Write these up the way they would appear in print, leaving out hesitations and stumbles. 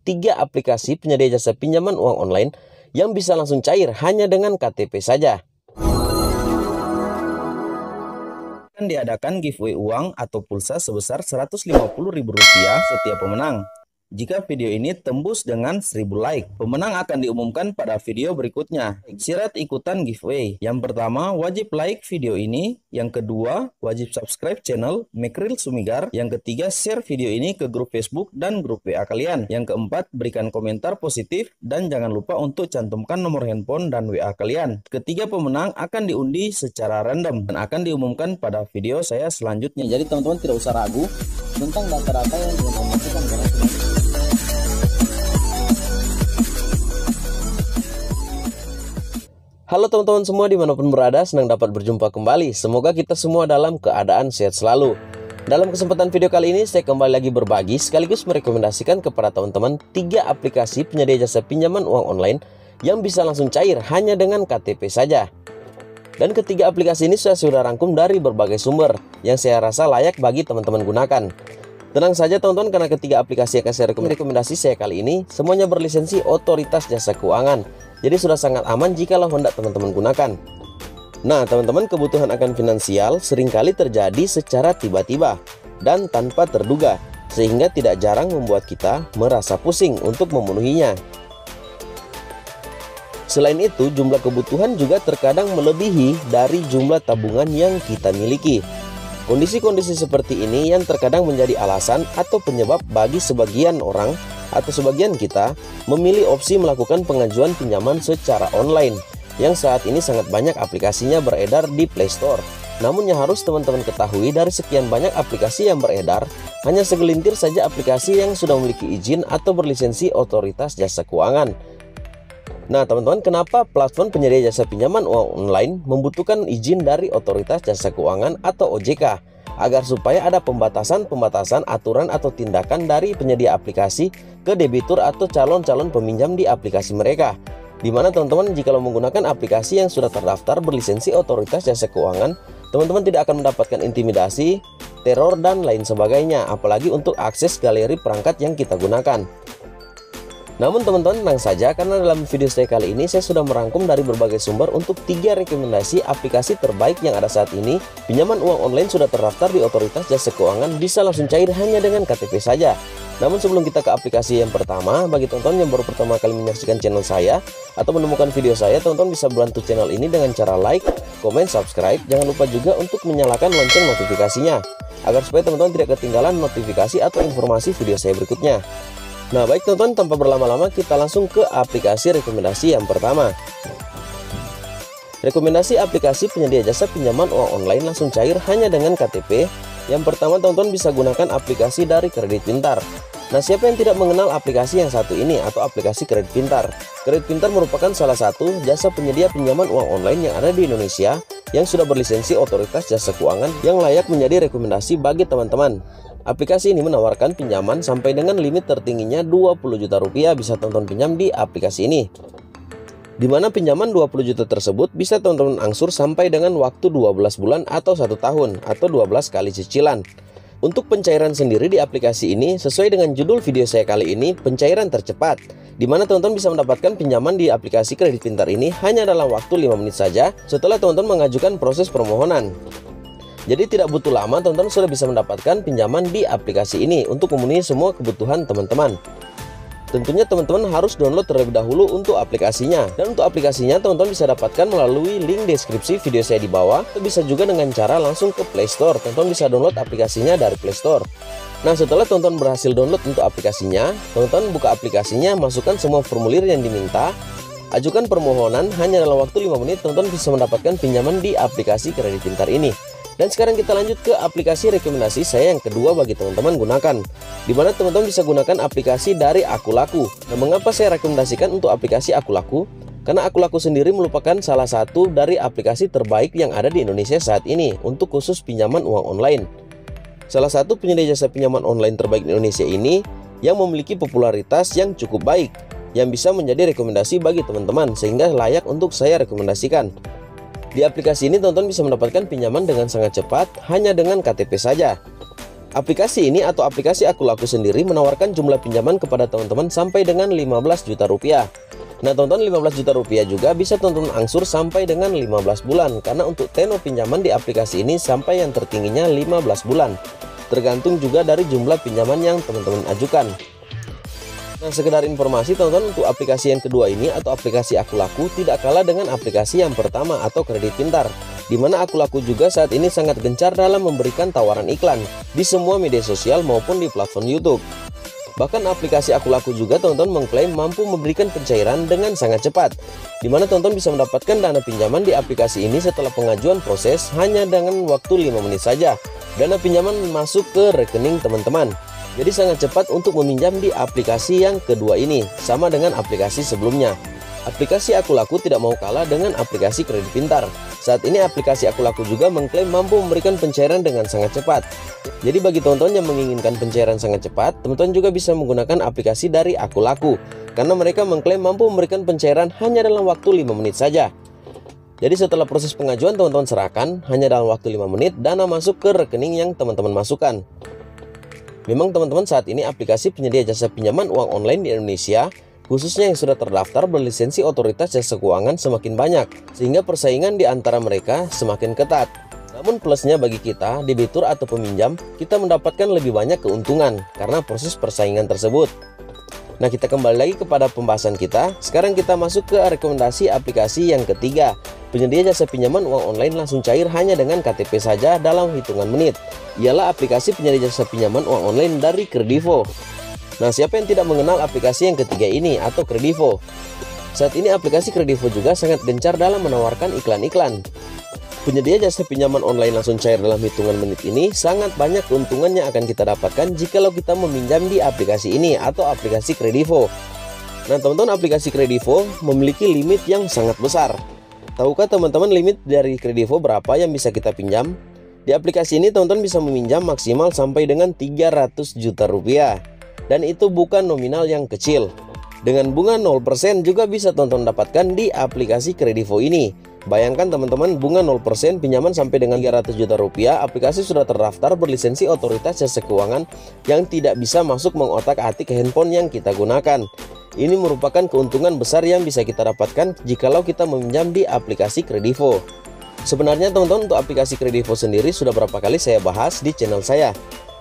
3 aplikasi penyedia jasa pinjaman uang online yang bisa langsung cair hanya dengan KTP saja. Akan diadakan giveaway uang atau pulsa sebesar Rp150.000 setiap pemenang. Jika video ini tembus dengan 1000 like, pemenang akan diumumkan pada video berikutnya. Syarat ikutan giveaway: yang pertama, wajib like video ini. Yang kedua, wajib subscribe channel Mekril Sumigar. Yang ketiga, share video ini ke grup Facebook dan grup WA kalian. Yang keempat, berikan komentar positif dan jangan lupa untuk cantumkan nomor handphone dan WA kalian. Ketiga pemenang akan diundi secara random dan akan diumumkan pada video saya selanjutnya. Jadi teman-teman tidak usah ragu tentang data-data yang diinformasikan karena Halo teman-teman semua dimanapun berada, senang dapat berjumpa kembali. Semoga kita semua dalam keadaan sehat selalu. Dalam kesempatan video kali ini saya kembali lagi berbagi sekaligus merekomendasikan kepada teman-teman 3 aplikasi penyedia jasa pinjaman uang online yang bisa langsung cair hanya dengan KTP saja. Dan ketiga aplikasi ini saya sudah rangkum dari berbagai sumber yang saya rasa layak bagi teman-teman gunakan. Tenang saja teman-teman, karena ketiga aplikasi yang akan saya rekomendasi saya kali ini semuanya berlisensi Otoritas Jasa Keuangan. Jadi sudah sangat aman jikalau hendak teman-teman gunakan. Nah teman-teman, kebutuhan akan finansial seringkali terjadi secara tiba-tiba dan tanpa terduga, sehingga tidak jarang membuat kita merasa pusing untuk memenuhinya. Selain itu, jumlah kebutuhan juga terkadang melebihi dari jumlah tabungan yang kita miliki. Kondisi-kondisi seperti ini yang terkadang menjadi alasan atau penyebab bagi sebagian orang atau sebagian kita memilih opsi melakukan pengajuan pinjaman secara online yang saat ini sangat banyak aplikasinya beredar di Play Store. Namun yang harus teman-teman ketahui, dari sekian banyak aplikasi yang beredar, hanya segelintir saja aplikasi yang sudah memiliki izin atau berlisensi Otoritas Jasa Keuangan. Nah teman-teman, kenapa platform penyedia jasa pinjaman uang online membutuhkan izin dari Otoritas Jasa Keuangan atau OJK? Agar supaya ada pembatasan aturan atau tindakan dari penyedia aplikasi ke debitur atau calon-calon peminjam di aplikasi mereka. Dimana teman-teman, jika menggunakan aplikasi yang sudah terdaftar berlisensi Otoritas Jasa Keuangan, teman-teman tidak akan mendapatkan intimidasi, teror, dan lain sebagainya, apalagi untuk akses galeri perangkat yang kita gunakan. Namun teman-teman tenang saja, karena dalam video saya kali ini saya sudah merangkum dari berbagai sumber untuk 3 rekomendasi aplikasi terbaik yang ada saat ini. Pinjaman uang online sudah terdaftar di Otoritas Jasa Keuangan, bisa langsung cair hanya dengan KTP saja. Namun sebelum kita ke aplikasi yang pertama, bagi teman-teman yang baru pertama kali menyaksikan channel saya atau menemukan video saya, teman-teman bisa bantu channel ini dengan cara like, komen, subscribe. Jangan lupa juga untuk menyalakan lonceng notifikasinya agar supaya teman-teman tidak ketinggalan notifikasi atau informasi video saya berikutnya. Nah baik teman-teman, tanpa berlama-lama kita langsung ke aplikasi rekomendasi yang pertama. Rekomendasi aplikasi penyedia jasa pinjaman uang online langsung cair hanya dengan KTP. Yang pertama teman-teman bisa gunakan aplikasi dari Kredit Pintar. Nah siapa yang tidak mengenal aplikasi yang satu ini atau aplikasi Kredit Pintar? Kredit Pintar merupakan salah satu jasa penyedia pinjaman uang online yang ada di Indonesia yang sudah berlisensi Otoritas Jasa Keuangan yang layak menjadi rekomendasi bagi teman-teman. Aplikasi ini menawarkan pinjaman sampai dengan limit tertingginya Rp20 juta bisa teman-teman pinjam di aplikasi ini. Dimana pinjaman 20 juta tersebut bisa teman-teman angsur sampai dengan waktu 12 bulan atau 1 tahun atau 12 kali cicilan. Untuk pencairan sendiri di aplikasi ini sesuai dengan judul video saya kali ini, pencairan tercepat, dimana teman-teman bisa mendapatkan pinjaman di aplikasi Kredit Pintar ini hanya dalam waktu 5 menit saja setelah teman-teman mengajukan proses permohonan. Jadi tidak butuh lama teman-teman sudah bisa mendapatkan pinjaman di aplikasi ini untuk memenuhi semua kebutuhan teman-teman. Tentunya teman-teman harus download terlebih dahulu untuk aplikasinya. Dan untuk aplikasinya teman-teman bisa dapatkan melalui link deskripsi video saya di bawah. Atau bisa juga dengan cara langsung ke Play Store. Teman-teman bisa download aplikasinya dari Play Store. Nah setelah teman-teman berhasil download untuk aplikasinya, teman-teman buka aplikasinya, masukkan semua formulir yang diminta, ajukan permohonan. Hanya dalam waktu 5 menit teman-teman bisa mendapatkan pinjaman di aplikasi Kredit Pintar ini. Dan sekarang kita lanjut ke aplikasi rekomendasi saya yang kedua bagi teman-teman gunakan, dimana teman-teman bisa gunakan aplikasi dari Akulaku. Nah mengapa saya rekomendasikan untuk aplikasi Akulaku? Karena Akulaku sendiri merupakan salah satu dari aplikasi terbaik yang ada di Indonesia saat ini untuk khusus pinjaman uang online. Salah satu penyedia jasa pinjaman online terbaik di Indonesia ini yang memiliki popularitas yang cukup baik, yang bisa menjadi rekomendasi bagi teman-teman sehingga layak untuk saya rekomendasikan. Di aplikasi ini teman-teman bisa mendapatkan pinjaman dengan sangat cepat hanya dengan KTP saja. Aplikasi ini atau aplikasi Aku Laku sendiri menawarkan jumlah pinjaman kepada teman-teman sampai dengan 15 juta rupiah. Nah teman-teman, 15 juta rupiah juga bisa teman-teman angsur sampai dengan 15 bulan. Karena untuk tenor pinjaman di aplikasi ini sampai yang tertingginya 15 bulan. Tergantung juga dari jumlah pinjaman yang teman-teman ajukan. Nah sekedar informasi teman-teman, untuk aplikasi yang kedua ini atau aplikasi Aku Laku tidak kalah dengan aplikasi yang pertama atau Kredit Pintar, dimana Aku Laku juga saat ini sangat gencar dalam memberikan tawaran iklan di semua media sosial maupun di platform YouTube. Bahkan aplikasi Aku Laku juga teman-teman mengklaim mampu memberikan pencairan dengan sangat cepat, dimana teman-teman bisa mendapatkan dana pinjaman di aplikasi ini setelah pengajuan proses hanya dengan waktu 5 menit saja. Dana pinjaman masuk ke rekening teman-teman. Jadi sangat cepat untuk meminjam di aplikasi yang kedua ini, sama dengan aplikasi sebelumnya. Aplikasi Aku Laku tidak mau kalah dengan aplikasi Kredit Pintar. Saat ini aplikasi Aku Laku juga mengklaim mampu memberikan pencairan dengan sangat cepat. Jadi bagi teman-teman yang menginginkan pencairan sangat cepat, teman-teman juga bisa menggunakan aplikasi dari Aku Laku, karena mereka mengklaim mampu memberikan pencairan hanya dalam waktu 5 menit saja. Jadi setelah proses pengajuan teman-teman serahkan, hanya dalam waktu 5 menit dana masuk ke rekening yang teman-teman masukkan. Memang teman-teman saat ini aplikasi penyedia jasa pinjaman uang online di Indonesia, khususnya yang sudah terdaftar berlisensi otoritas jasa keuangan semakin banyak, sehingga persaingan di antara mereka semakin ketat. Namun plusnya bagi kita, debitur atau peminjam, kita mendapatkan lebih banyak keuntungan karena proses persaingan tersebut. Nah kita kembali lagi kepada pembahasan kita. Sekarang kita masuk ke rekomendasi aplikasi yang ketiga. Penyedia jasa pinjaman uang online langsung cair hanya dengan KTP saja dalam hitungan menit. Ialah aplikasi penyedia jasa pinjaman uang online dari Kredivo. Nah siapa yang tidak mengenal aplikasi yang ketiga ini atau Kredivo? Saat ini aplikasi Kredivo juga sangat gencar dalam menawarkan iklan-iklan. Penyedia jasa pinjaman online langsung cair dalam hitungan menit ini sangat banyak keuntungan yang akan kita dapatkan jikalau kita meminjam di aplikasi ini atau aplikasi Kredivo. Nah teman-teman, aplikasi Kredivo memiliki limit yang sangat besar. Tahukah teman-teman limit dari Kredivo berapa yang bisa kita pinjam? Di aplikasi ini teman-teman bisa meminjam maksimal sampai dengan 300 juta rupiah. Dan itu bukan nominal yang kecil. Dengan bunga 0% juga bisa teman-teman dapatkan di aplikasi Kredivo ini. Bayangkan teman-teman, bunga 0% pinjaman sampai dengan 300 juta rupiah, aplikasi sudah terdaftar berlisensi otoritas jasa keuangan yang tidak bisa masuk mengotak-atik handphone yang kita gunakan. Ini merupakan keuntungan besar yang bisa kita dapatkan jikalau kita meminjam di aplikasi Kredivo. Sebenarnya teman-teman, untuk aplikasi Kredivo sendiri sudah berapa kali saya bahas di channel saya.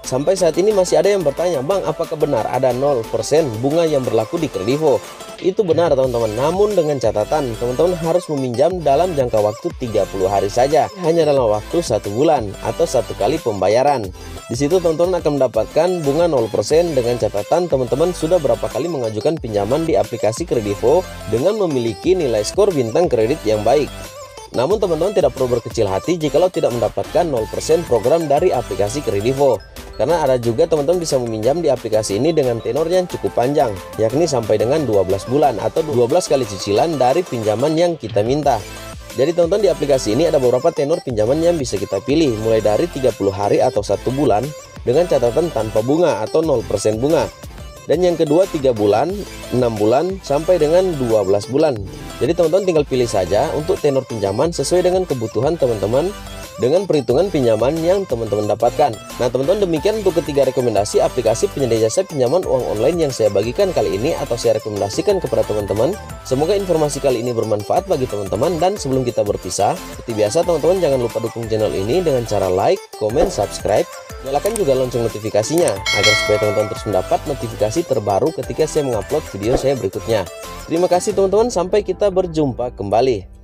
Sampai saat ini masih ada yang bertanya, Bang, apakah benar ada 0% bunga yang berlaku di Kredivo? Itu benar teman-teman, namun dengan catatan teman-teman harus meminjam dalam jangka waktu 30 hari saja, hanya dalam waktu 1 bulan atau 1 kali pembayaran. Di situ teman-teman akan mendapatkan bunga 0% dengan catatan teman-teman sudah berapa kali mengajukan pinjaman di aplikasi Kredivo dengan memiliki nilai skor bintang kredit yang baik. Namun teman-teman tidak perlu berkecil hati jikalau tidak mendapatkan 0% program dari aplikasi Kredivo. Karena ada juga teman-teman bisa meminjam di aplikasi ini dengan tenor yang cukup panjang, yakni sampai dengan 12 bulan atau 12 kali cicilan dari pinjaman yang kita minta. Jadi teman-teman, di aplikasi ini ada beberapa tenor pinjaman yang bisa kita pilih, mulai dari 30 hari atau 1 bulan dengan catatan tanpa bunga atau 0% bunga. Dan yang kedua 3 bulan, 6 bulan, sampai dengan 12 bulan. Jadi teman-teman tinggal pilih saja untuk tenor pinjaman sesuai dengan kebutuhan teman-teman dengan perhitungan pinjaman yang teman-teman dapatkan. Nah teman-teman, demikian untuk ketiga rekomendasi aplikasi penyedia jasa pinjaman uang online yang saya bagikan kali ini atau saya rekomendasikan kepada teman-teman. Semoga informasi kali ini bermanfaat bagi teman-teman, dan sebelum kita berpisah, seperti biasa teman-teman jangan lupa dukung channel ini dengan cara like, komen, subscribe, nyalakan juga lonceng notifikasinya agar supaya teman-teman terus mendapat notifikasi terbaru ketika saya mengupload video saya berikutnya. Terima kasih teman-teman, sampai kita berjumpa kembali.